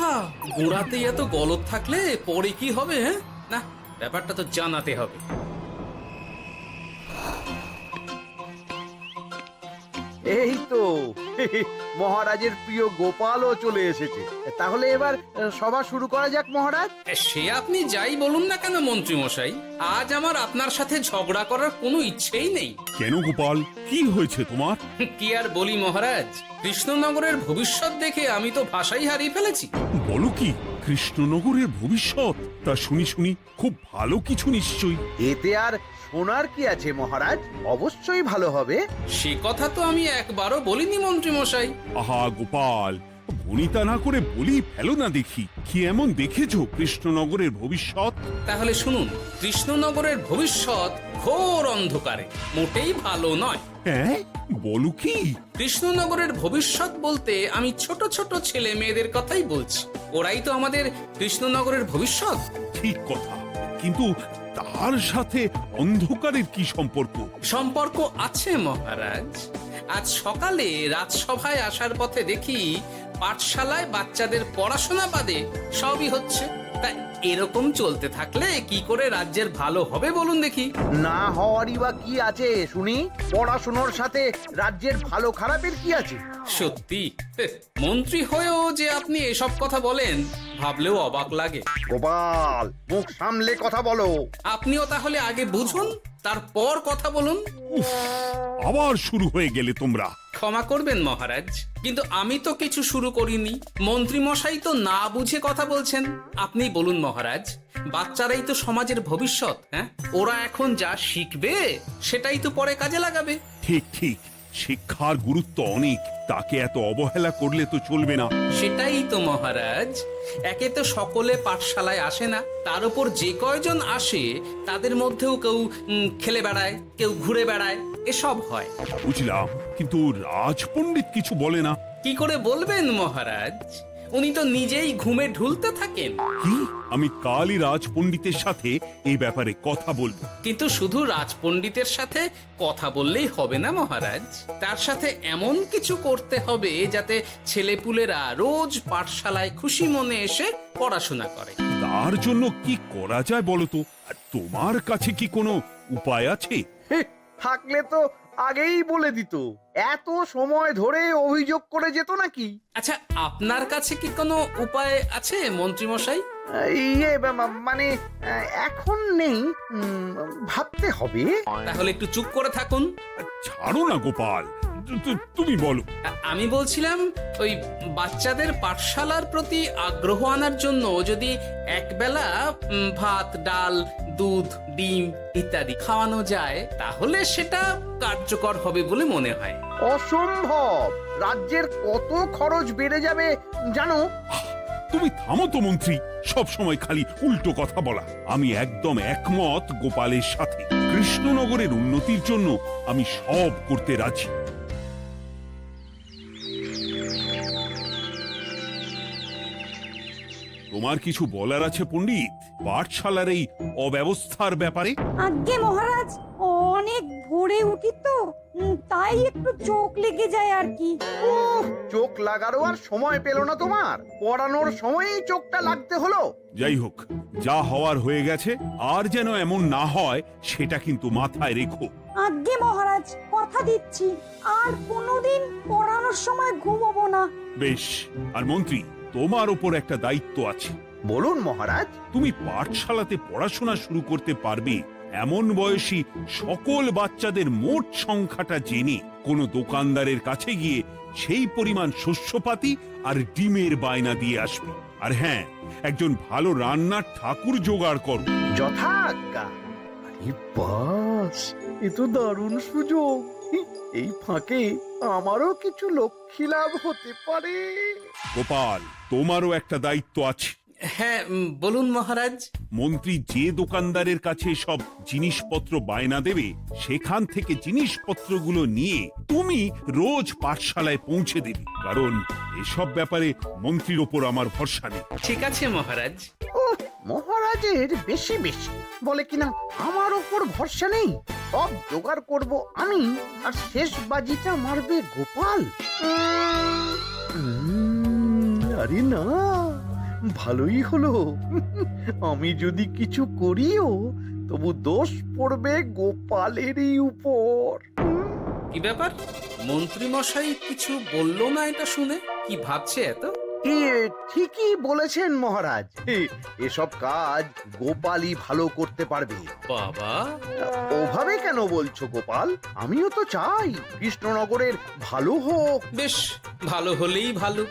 কথা, গোড়াতেই এত গলদ থাকলে পরে কি হবে? হ্যাঁ, না, ব্যাপারটা তো জানাতে হবে। এই তো মহারাজের প্রিয় গোপালও চলে এসেছে। তাহলে এবার সভা শুরু করা যাক মহারাজ। সে আপনি যাই বলুন না কেন মন্ত্রী মশাই, আজ আমার আপনার সাথে ঝগড়া করার কোনো ইচ্ছেই নেই। কেন গোপাল, কি হয়েছে তোমার? কি আর বলি মহারাজ, কৃষ্ণনগরের ভবিষ্যৎ দেখে আমি তো ভাষাই হারিয়ে ফেলেছি। বলো কি, কৃষ্ণনগরের ভবিষ্যৎ? তা শুনি শুনি, খুব ভালো কিছু নিশ্চয়ই। এতে আর শোনার কি আছে মহারাজ, অবশ্যই ভালো হবে। সে কথা তো আমি একবারও বলিনি মন্ত্রী মশাই। আহা গোপাল, গণিতা না করে বলি ফেলো না দেখি, কি এমন দেখেছো কৃষ্ণনগরের ভবিষ্যৎ? তাহলে শুনুন, কৃষ্ণনগরের ভবিষ্যৎ ঘোর অন্ধকারে, মোটেই ভালো নয়। হ্যাঁ, বলো কি? কৃষ্ণনগরের ভবিষ্যৎ বলতে আমি ছোট ছোট ছেলে মেয়েদের কথাই বলছি। ওরাই তো আমাদের কৃষ্ণনগরের ভবিষ্যৎ। ঠিক কথা, কিন্তু তার সাথে অন্ধকারের কি সম্পর্ক? সম্পর্ক আছে মহারাজ। আজ সকালে রাজসভায় আসার পথে দেখি পাঠশালায় বাচ্চাদের পড়াশোনা বাদে সবই হচ্ছে। তা এরকম চলতে থাকলে কি করে রাজ্যের ভালো হবে বলুন দেখি? না হওয়ারই বা কি আছে শুনি? পড়াশোনার সাথে রাজ্যের ভালো খারাপের কি আছে? সত্যি, মন্ত্রী হয়েও যে আপনি এসব কথা বলেন ভাবলেও অবাক লাগে। গোপাল, মুখ সামলে কথা বলো। আপনিও তাহলে আগে বুঝুন, তারপর কথা বলুন। উফ, আবার শুরু হয়ে গেলে তোমরা। ক্ষমা করবেন মহারাজ, কিন্তু আমি তো কিছু শুরু করিনি। মন্ত্রী মশাই তো না বুঝে কথা বলছেন। আপনি বলুন মহারাজ, বাচ্চারাই তো সমাজের ভবিষ্যৎ। হ্যাঁ, ওরা এখন যা শিখবে সেটাই তো পরে কাজে লাগাবে। ঠিক ঠিক, শিক্ষার গুরুত্ব অনেক, তাকে এত অবহেলা করলে তো চলবে না। সেটাই তো মহারাজ, একে তো সকলে পাঠশালায় আসে না, তার উপর যে কয়জন আসে তাদের মধ্যেও কেউ খেলে বেড়ায়, কেউ ঘুরে বেড়ায়, এসব হয়। বুঝলাম, কিন্তু রাজপণ্ডিত কিছু বলে না। কি করে বলবেন মহারাজ, উনি তো নিজেই ঘুমে ঢুলতে থাকেন। কি? আমি কালই রাজপণ্ডিতের সাথে এই ব্যাপারে কথা বলবো। কিন্তু শুধু রাজপণ্ডিতের সাথে কথা বললেই হবে না মহারাজ, তার সাথে এমন কিছু করতে হবে যাতে ছেলেপুলেরা রোজ পাঠশালায় খুশি মনে এসে পড়াশোনা করে। তার জন্য কি করা যায় বলো তো? আর তোমার কাছে কি কোনো উপায় আছে? থাকলে তো আগেই বলে দিত। এত সময় ধরে অভিযোগ করে যেত নাকি? আচ্ছা, আপনার কাছে কি কোনো উপায় আছে মন্ত্রী মশাই? মানে এখন নেই, ভাবতে হবে। তাহলে একটু চুপ করে থাকুন। ছাড়ো না গোপাল, তুমি বলো। আমি বলছিলাম, ওই বাচ্চাদের পাঠশালার প্রতি আগ্রহ আনার জন্য যদি একবেলা ভাত, ডাল, দুধ, ডিম ইত্যাদি খাওয়ানো যায় তাহলে সেটা কার্যকর হবে বলে মনে হয়। অসম্ভব! রাজ্যের কত খরচ বেড়ে যাবে জানো? তুমি থামো তো মন্ত্রী, সব সময় খালি উল্টো কথা বলা। আমি একদম একমত গোপালের সাথে। কৃষ্ণনগরের উন্নতির জন্য আমি সব করতে রাজি। তোমার কিছু বলার আছে পণ্ডিত পাঠশালার এই অব্যবস্থার ব্যাপারে? আজ্ঞে মহারাজ, অনেক ভোরে উঠি তো, তাই একটু চোখ লেগে যায় আর কি। উফ, চোখ লাগারও আর সময় পেল না তোমার? পড়ানোর সময়ই চোখটা লাগতে হলো। যাই হোক, যা হওয়ার হয়ে গেছে, আর যেন এমন না হয় সেটা কিন্তু মাথায় রেখো। আজ্ঞে মহারাজ, কথা দিচ্ছি আর কোনোদিন পড়ানোর সময় ঘুমোবো না। বেশ, আর মন্ত্রী, তোমার ওপর একটা দায়িত্ব আছে। বলুন মহারাজ। তুমি পাঠশালাতে পড়াশোনা শুরু করতে পারবে এমন বয়সী সকল বাচ্চাদের মোট সংখ্যাটা জেনে কোনো দোকানদারের কাছে গিয়ে সেই পরিমাণ শস্যপাতি আর ডিমের বায়না দিয়ে আসবে। আর হ্যাঁ, একজন ভালো রান্নার ঠাকুর জোগাড় করো। যথাজ্ঞা। আরে বাস, এ তো দারুণ সুযোগ। এই ফাঁকে আমারও কিছু লক্ষ্মী লাভ হতে পারে। গোপাল, তোমারও একটা দায়িত্ব আছে। হ্যাঁ, বলুন মহারাজ। মন্ত্রী যে দোকানদারের কাছে সব জিনিসপত্র বায়না দেবে সেখান থেকে জিনিসপত্রগুলো নিয়ে তুমি রোজ পাঠশালায় পৌঁছে দেবে, কারণ এসব ব্যাপারে মন্ত্রীর ওপর আমার ভরসা নেই। ঠিক আছে মহারাজ। ও, মহারাজের বেশি বেশি বলে কিনা আমার ওপর ভরসা নেই। সব জোগাড় করব আমি, আর শেষ বাজিটা মারবে গোপাল। আরে না, ভালোই হলো। আমি যদি কিছু করিও তবু দোষ পড়বে গোপালেরই উপর। কি ব্যাপার, মন্ত্রী মশাই কিছু বললো না এটা শুনে? কি ভাবছে এত? ঠিকই বলেছেন মহারাজ, এসব কাজ গোপালই ভালো করতে পারবে। বাবা, ওভাবে কেন বলছো গোপাল? আমিও তো চাই কৃষ্ণনগরের ভালো হোক। বেশ, ভালো হলেই ভালো।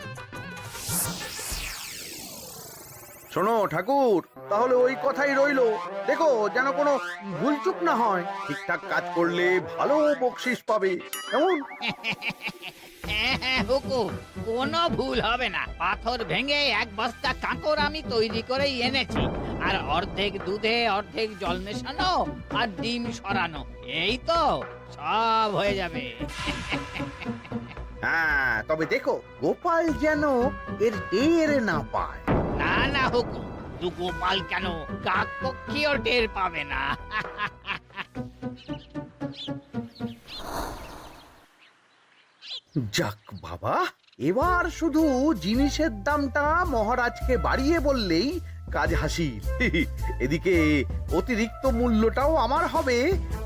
শোনো ঠাকুর, তাহলে ওই কথাই রইলো। দেখো যেন কোনো ভুলচুক না হয়। ঠিকঠাক কাজ করলে ভালো বকশিস পাবে, কেমন? হ্যাঁ হুকুম, কোনো ভুল হবে না। পাথর ভেঙে এক বস্তা কাঁকর আমি তৈরি করেই এনেছি, আর অর্ধেক দুধে অর্ধেক জল মেশানো আর ডিম সরানো, এই তো সব হয়ে যাবে। হ্যাঁ, তবে দেখো গোপাল যেন এর টের না পায়। না না হুকুম, দু গোপাল কেন, কাকপক্ষীও টের পাবে না। যাক বাবা, এবার শুধু জিনিসের দামটা মহারাজকে বাড়িয়ে বললেই কাজ হাসিল। এদিকে অতিরিক্ত মূল্যটাও আমার হবে,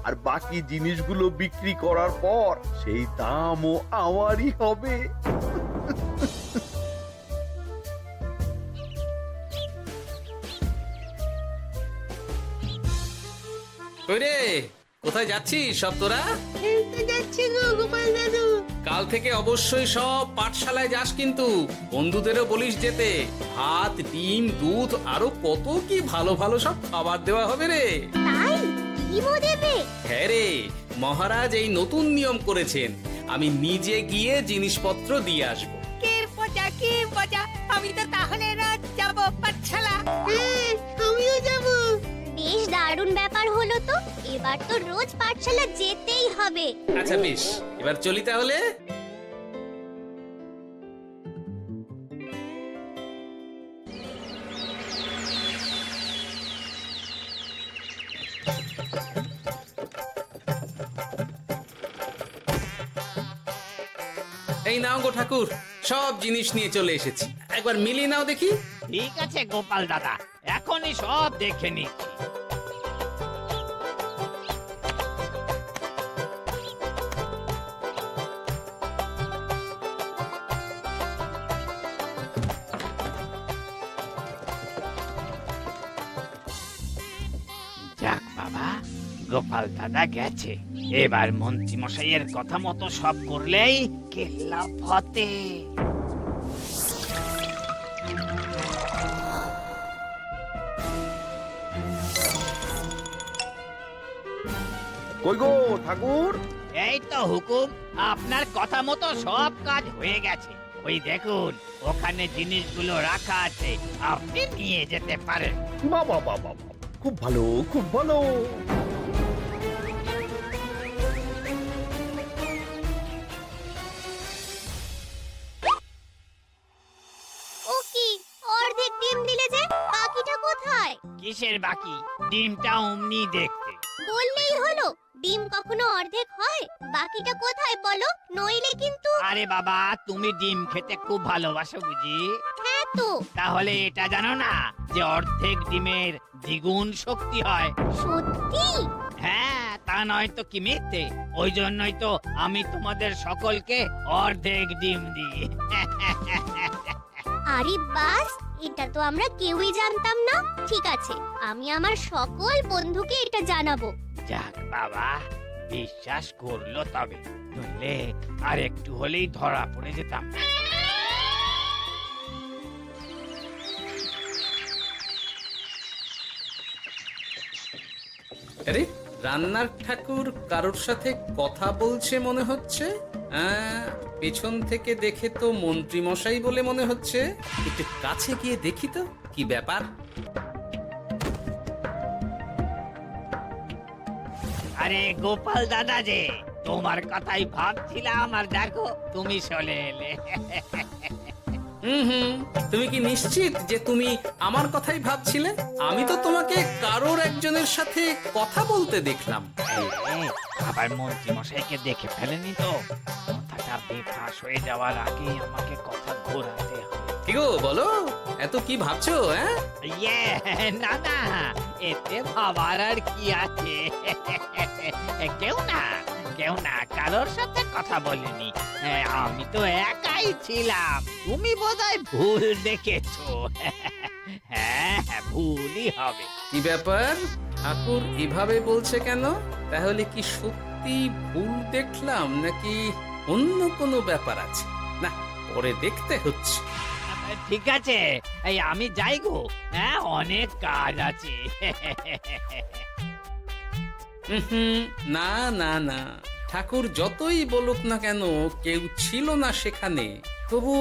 আর বাকি জিনিসগুলো বিক্রি করার পর সেই দামও আমারই হবে। কই রে, কোথায় যাচ্ছিস সব তোরা? কাল থেকে অবশ্যই সব পাঠশালায় যাস, কিন্তু বন্ধুদেরও বলিস যেতে। ভাত, ডিম, দুধ আরো কত কি ভালো ভালো সব খাবার দেওয়া হবে রে। তাই ডিমও দেবে? হ্যাঁ রে, মহারাজ এই নতুন নিয়ম করেছেন। আমি নিজে গিয়ে জিনিসপত্র দিয়ে আসবো। কে মজা, আমি তো তাহলে রাত যাব পাঠশালা। আমিও যাব। বেশ দারুণ ব্যাপার হলো তো, এবার তো রোজ পাঠশালা যেতেই হবে। আচ্ছা বেশ, এবার চলি তাহলে। এই নাও গো ঠাকুর, সব জিনিস নিয়ে চলে এসেছি। একবার মিলিয়ে নাও দেখি। ঠিক আছে গোপাল দাদা, এখনই সব দেখে নিচ্ছি। যাক বাবা, গোপাল দাদা গেছে। এবার মন্ত্রী মশাইয়ের কথা মতো সব করলেই কেল্লা ফতে। কই গো ঠাকুর? এই তো হুকুম, আপনার কথা মতো সব কাজ হয়ে গেছে। ওই দেখুন, ওখানে জিনিসগুলো রাখা আছে, আপনি নিয়ে যেতে পারেন। বাবা বাবা, খুব ভালো, খুব ভালো। ও কি, অর্ধেক ডিম দিলে যে, বাকিটা কোথায়? কিসের বাকি? ডিমটা অমনি দেখতে। বললেই হলো, ডিম কখনো অর্ধেক হয়? বাকিটা কোথায় বলো, নইলে কিন্তু। আরে বাবা, তুমি ডিম খেতে খুব ভালোবাসো বুঝি? হ্যাঁ তো। তাহলে এটা জানো না যে অর্ধেক ডিমের দ্বিগুণ শক্তি হয়? সত্যি? হ্যাঁ, তা নয় তো কি মিথ্যে? ওই জন্যই তো আমি তোমাদের সকলকে অর্ধেক ডিম দিই। আরে বাস, এটা তো আমরা কেউই জানতাম না। ঠিক আছে, আমি আমার সকল বন্ধুকে এটা জানাবো। যাক বাবা, বিশ্বাস করলো তবে, নইলে আর একটু হলেই ধরা পড়ে যেতাম। আরে, রান্নার ঠাকুর কারোর সাথে কথা বলছে মনে হচ্ছে। পেছন থেকে দেখে তো মন্ত্রী মশাই বলে মনে হচ্ছে। একটু কাছে গিয়ে দেখি তো কি ব্যাপার। আরে গোপাল দাদা যে, তোমার কথাই ভাবছিলাম, আর দেখো তুমি চলে এলে। হুম, তুমি কি নিশ্চিত যে তুমি আমার কথাই ভাবছিলে? আমি তো তোমাকে কারোর একজনের সাথে কথা বলতে দেখলাম। আবার মন্ত্রী মশাইকে দেখে ফেলেনি তো? কথাটা বেফাঁস হয়ে যাওয়ার আগে আমাকে কথা ঘোরাতে হবে। কি গো বলো, এত কি ভাবছো? হ্যাঁ, ইয়ে, না না, এতে ভাবার আর কি আছে? কেউ না, কারোর সাথে কথা বলিনি। আমি তো একাই ছিলাম। তুমি বোধহয় ভুল দেখেছো। হ্যাঁ, ভুলই হবে। কি ব্যাপার, ঠাকুর এভাবে বলছে কেন? তাহলে কি সত্যি ভুল দেখলাম নাকি অন্য কোনো ব্যাপার আছে? না, পরে দেখতে হচ্ছে। ঠিক আছে, এই আমি যাই গো। হ্যাঁ, অনেক কাজ আছে। হুম, না না না, ঠাকুর যতই বলুক না কেন, কেউ ছিল না সেখানে, তবু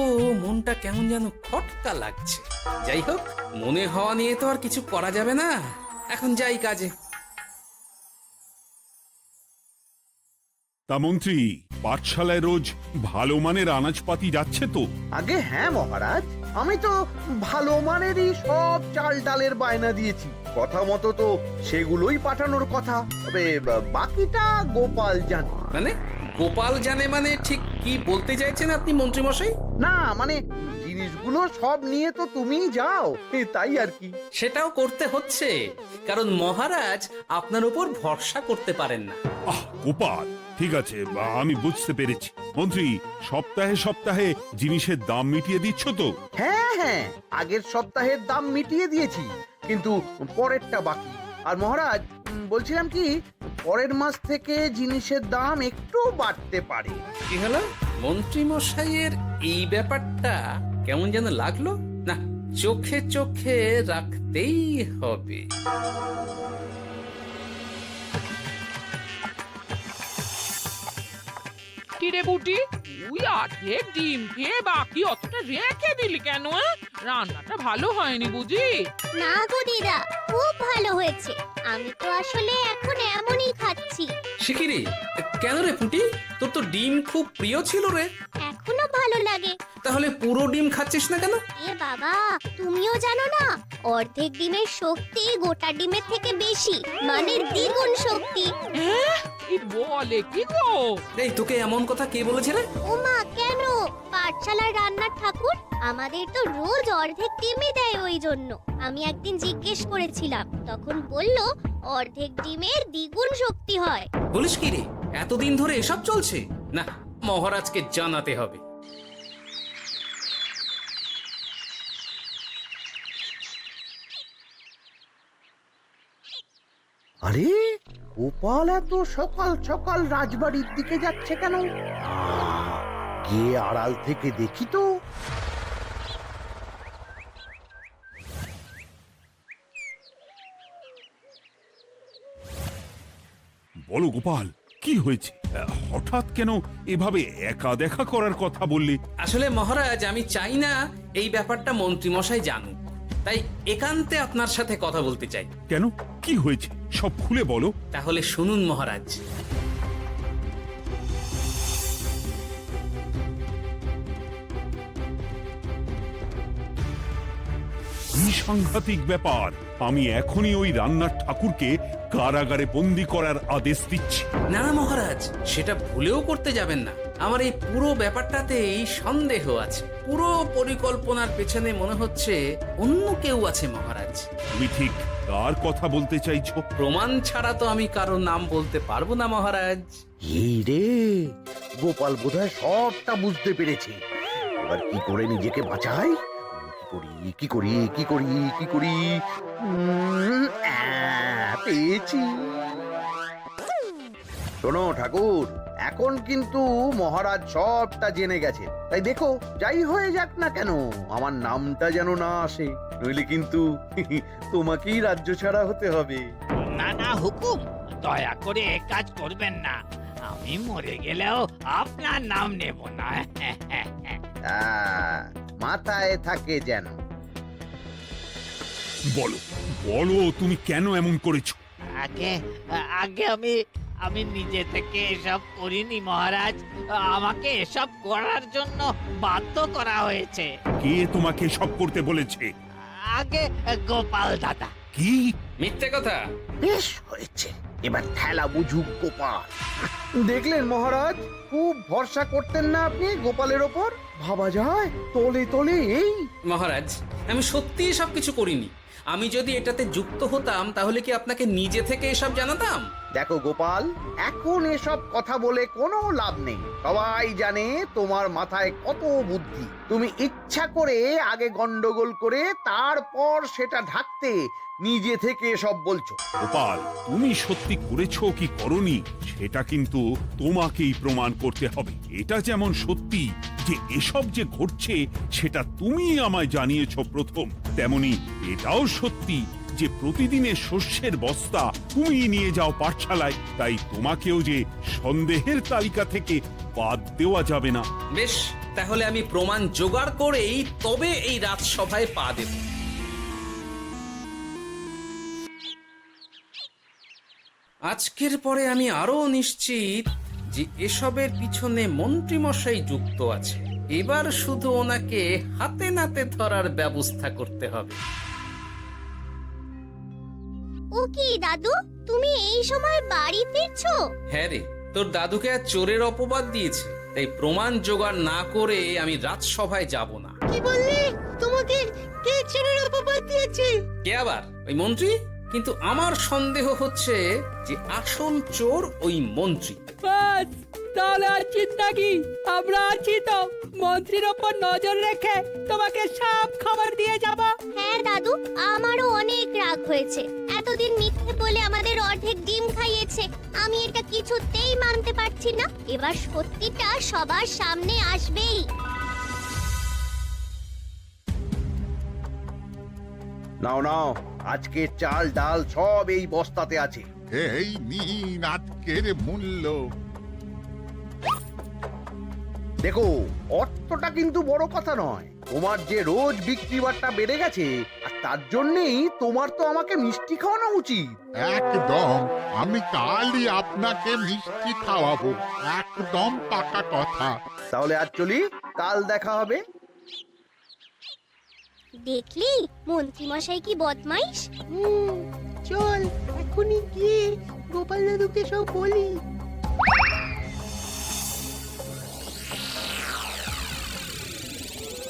মনটা কেমন যেন খটকা লাগছে। যাই হোক, মনে হওয়া নিয়ে তো আর কিছু করা যাবে না। এখন যাই কাজে। তা মন্ত্রী, পাঠশালায় রোজ ভালো মানের আনাজপাতি যাচ্ছে তো? আগে হ্যাঁ মহারাজ, আমি তো ভালো মানেরই সব চাল ডালের বায়না দিয়েছি। কথা মতো তো সেগুলোই পাঠানোর কথা। তবে বাকিটা গোপাল জানে। মানে গোপাল জানে মানে ঠিক কি বলতে চাইছেন আপনি মন্ত্রী মশাই? না মানে জিনিসগুলো সব নিয়ে তো তুমিই যাও, তাই আর কি। সেটাও করতে হচ্ছে, কারণ মহারাজ আপনার উপর ভরসা করতে পারেন না। আহ গোপাল, ঠিক আছে, আমি বুঝতে পেরেছি। মন্ত্রী, সপ্তাহে সপ্তাহে জিনিসের দাম মিটিয়ে দিচ্ছ তো? হ্যাঁ হ্যাঁ, আগের সপ্তাহের দাম মিটিয়ে দিয়েছি, কিন্তু পরেরটা বাকি। আর মহারাজ, বলছিলাম কি, পরের মাস থেকে জিনিসের দাম একটু বাড়তে পারে। কি হলো, মন্ত্রী মশাইয়ের এই ব্যাপারটা কেমন যেন লাগলো না, চোখে চোখে রাখতেই হবে। কিরে বুটি, তুই অর্ধেক ডিম খেয়ে বাকি অতটা রেখে দিলি কেন? রান্নাটা ভালো হয়নি বুঝি? না গো দিদা, খুব ভালো হয়েছে। আমি তো আসলে এখন এমনই খাচ্ছি। শিখিরি, কেন রে পুটি, তোর তো ডিম খুব প্রিয় ছিল রে। এখনো ভালো লাগে। তাহলে পুরো ডিম খাচ্ছিস না কেন? এ বাবা, তুমিও জানো না, অর্ধেক ডিমের শক্তি গোটা ডিমের থেকে বেশি, মানে দ্বিগুণ শক্তি। কি বলে কি গো? এই, তোকে এমন কথা কে বলেছে রে? ওমা, কেন? পাঠশালার রান্নার ঠাকুর আমাদের তো রোজ অর্ধেক ডিমই দেয়, ওই জন্য আমি একদিন জিজ্ঞেস করেছিলাম, তখন বলল অর্ধেক ডিমের দ্বিগুণ শক্তি হয়। বলিস কি রে, এতদিন ধরে এসব চলছে? না, মহারাজকে জানাতে হবে। আরে গোপাল এত সকাল সকাল রাজবাড়ির দিকে যাচ্ছে কেন? গিয়ে আড়াল থেকে দেখি তো। বলো গোপাল, কি হয়েছে? হঠাৎ কেন এভাবে একা দেখা করার কথা বললি? আসলে মহারাজ, আমি চাই না এই ব্যাপারটা মন্ত্রী মশাই জানুক, তাই একান্তে আপনার সাথে কথা বলতে চাই। কেন, কি হয়েছে সব খুলে বলো। তাহলে শুনুন মহারাজ। কি সাংঘাতিক ব্যাপার! আমি এখনই ওই রান্নার ঠাকুরকে কারাগারে বন্দি করার আদেশ দিচ্ছি। না মহারাজ, সেটা ভুলেও করতে যাবেন না। আমার এই পুরো ব্যাপারটাতেই সন্দেহ আছে। পুরো পরিকল্পনার পেছনে মনে হচ্ছে অন্য কেউ আছে মহারাজ। তুমি ঠিক কার কথা বলতে চাইছো? প্রমাণ ছাড়া তো আমি কারো নাম বলতে পারবো না মহারাজ। এই রে, গোপাল বোধহয় সবটা বুঝতে পেরেছে। এবার কি করে নিজেকে বাঁচাই? কি করি? পেয়েছি। শোনো ঠাকুর, এখন কিন্তু মহারাজ সবটা জেনে গেছে, তাই দেখো যাই হয়ে যাক না কেন আমার নামটা যেন না আসে, নইলে কিন্তু তোমাকেই রাজ্য ছাড়া হতে হবে। না না হুকুম, দয়া করে এ কাজ করবেন না। আমি মরে গেলেও আপনার নাম নেব না। মাথায় থাকে যেন। বলো বলো, তুমি কেন এমন করেছো? আগে আগে আমি নিজে থেকে এসব করিনি মহারাজ। আমাকে এসব করার জন্য বাধ্য করা হয়েছে। কে তোমাকে সব করতে বলেছে? আগে গোপাল দাদা। কি মিথ্যে কথা। বেশ হয়েছে, এবার ঠেলা বুঝুক গোপাল। দেখলেন মহারাজ, খুব ভরসা করতেন না আপনি গোপালের ওপর? ভাবা যায় তলে তলে এই। মহারাজ, আমি সত্যিই সবকিছু করিনি। আমি যদি এটাতে যুক্ত হতাম তাহলে কি আপনাকে নিজে থেকে এসব জানাতাম? দেখো গোপাল, এখন এসব কথা বলে কোনো লাভ নেই। সবাই জানে তোমার মাথায় কত বুদ্ধি। তুমি ইচ্ছা করে আগে গন্ডগোল করে তারপর সেটা ঢাকতে নিজে থেকে সব বলছো। গোপাল, তুমি সত্যি করেছো কি করনি সেটা কিন্তু তোমাকেই প্রমাণ করতে হবে। এটা যেমন সত্যি যে এসব যে ঘটছে সেটা তুমি আমায় জানিয়েছো প্রথম, তেমনি এটাও সত্যি যে প্রতিদিনের শস্যের বস্তা তুমি নিয়ে যাও পাঠশালায়, তাই তোমাকেও যে সন্দেহের তালিকা থেকে বাদ দেওয়া যাবে না। বেশ, তাহলে আমি প্রমাণ জোগাড় করেই তবে এই রাজসভায় পা দেব। আজকের পরে আমি আরো নিশ্চিত যে এসবের পিছনে মন্ত্রীমশাই যুক্ত আছে। এবার শুধু ওনাকে হাতে নাতে ধরার ব্যবস্থা করতে হবে। ও কি দাদু, তুমি এই সময় বাড়ি ফিরছো? হ্যাঁ রে, তোর দাদুকে আর চোরের অপবাদ দিয়েছে, তাই প্রমাণ জোগাড় না করে আমি রাজসভায় যাব না। কি বললি? তোমাকে কে চোরের অপবাদ দিয়েছে? কে আবার? ওই মন্ত্রী। কিন্তু আমার সন্দেহ হচ্ছে যে আসল চোর ওই মন্ত্রী। বাস, তাহলে আর চিন্তা কি? আমরা আছি তো, মন্ত্রীর ওপর নজর রেখে তোমাকে সব খবর দিয়ে যাব। হ্যাঁ দাদু, আমারও অনেক রাগ হয়েছে। এতদিন মিথ্যে বলে আমাদের অর্ধেক ডিম খাইয়েছে। আমি এটা কিছুতেই মানতে পারছি না। এবার সত্যিটা সবার সামনে আসবেই। নাও নাও, আজকে চাল ডাল সব এই বস্তাতে আছে। এই নিন আজকের মূল্য। দেখো, অর্থটা কিন্তু বড় কথা নয়। তোমার যে রোজ বিক্রি বাট্টা বেড়ে গেছে, আর তার জন্যই তোমার তো আমাকে মিষ্টি খাওয়ানো উচিত। একদম, আমি কালই আপনাকে মিষ্টি খাওয়াবো, একদম পাকা কথা। তাহলে আজ চলি, কাল দেখা হবে। দেখলি মন্ত্রীমশাই কি বদমাইশ। চল এখনই গিয়ে গোপাল দাদুকে সব বলি।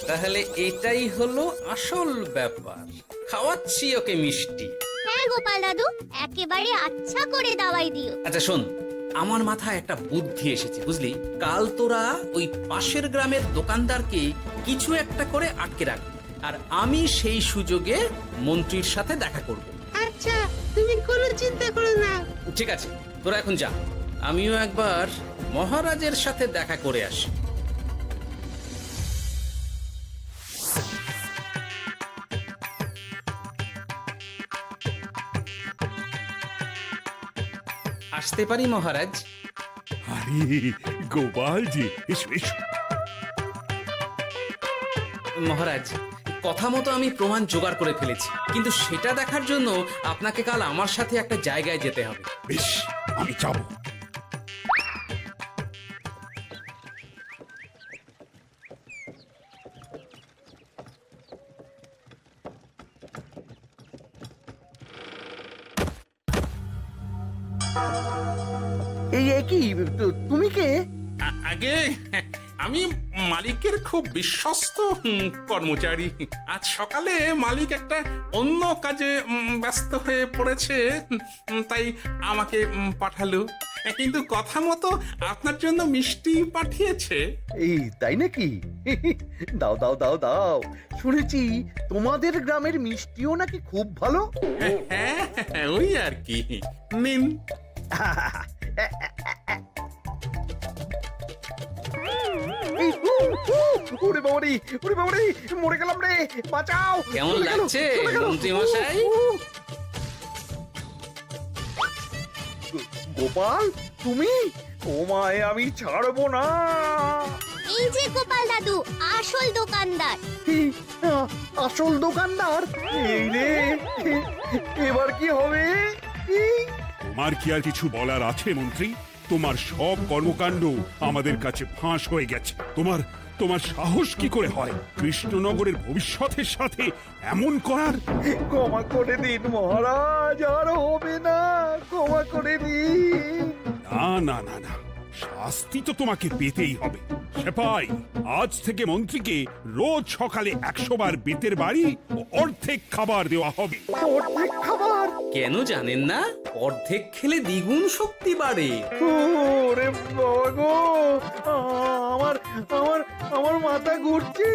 তাহলে এটাই হলো আসল ব্যাপার। খাওয়াচ্ছি ওকে মিষ্টি। হ্যাঁ গোপাল দাদু, একেবারে আচ্ছা করে দাওয়াই দিও। আচ্ছা শোন, আমার মাথায় একটা বুদ্ধি এসেছে বুঝলি। কাল তোরা ওই পাশের গ্রামের দোকানদারকে কিছু একটা করে আটকে রাখবি, আর আমি সেই সুযোগে মন্ত্রীর সাথে দেখা করব। আচ্ছা, তুমি কোনো চিন্তা করো না। ঠিক আছে, তোরা এখন যা, আমিও একবার মহারাজের সাথে দেখা করে আসি। আসতে পারি মহারাজ? আরে গোপাল জি, এসো এসো। মহারাজ, কথা মতো আমি প্রমাণ জোগাড় করে ফেলেছি, কিন্তু সেটা দেখার জন্য আপনাকে কাল আমার সাথে একটা জায়গায় যেতে হবে। বেশ, আমি যাব। এই কি, তুমি কে? আগে আমি মালিকের খুব বিশ্বস্ত কর্মচারী। আজ সকালে মালিক একটা অন্য কাজে ব্যস্ত হয়ে পড়েছে, তাই আমাকে পাঠালো। কিন্তু কথা মতো আপনার জন্য মিষ্টি পাঠিয়েছে। এই তাই নাকি? দাও দাও দাও দাও, শুনেছি তোমাদের গ্রামের মিষ্টিও নাকি খুব ভালো। হ্যাঁ, ওই আর কি। নিন। এই, ওরে বাবারে, ওরে বাবারে, মরে গেলাম রে, বাঁচাও। কেমন চলে গেল, লাগছে চলে গেল। মন্ত্রী মশাই? গোপাল, তুমি? তোমায় আমি ছাড়বো না। এই যে গোপাল দাদু, আসল দোকানদার। এই, আসল দোকানদার? এই রে, এবার কি হবে? এই, তোমার কি আর কিছু বলার আছে মন্ত্রী? তোমার সব কর্মকাণ্ড আমাদের কাছে ফাঁস হয়ে গেছে। তোমার সাহস কি করে হয় কৃষ্ণনগরের ভবিষ্যতের সাথে এমন করার? ক্ষমা করে দিন মহারাজ, আর হবে না, ক্ষমা করে দিন। না না না না, শাস্তি তো তোমাকে পেতেই হবে। সেপাই, আজ থেকে মন্ত্রীকে রোজ সকালে 100 বার বেতের বাড়ি ও অর্ধেক খাবার দেওয়া হবে। অর্ধেক খাবার? কেন জানেন না? অর্ধেক খেলে দ্বিগুণ শক্তি বাড়ে। ওরে বাবা গো, আমার আমার আমার মাথা ঘুরছে।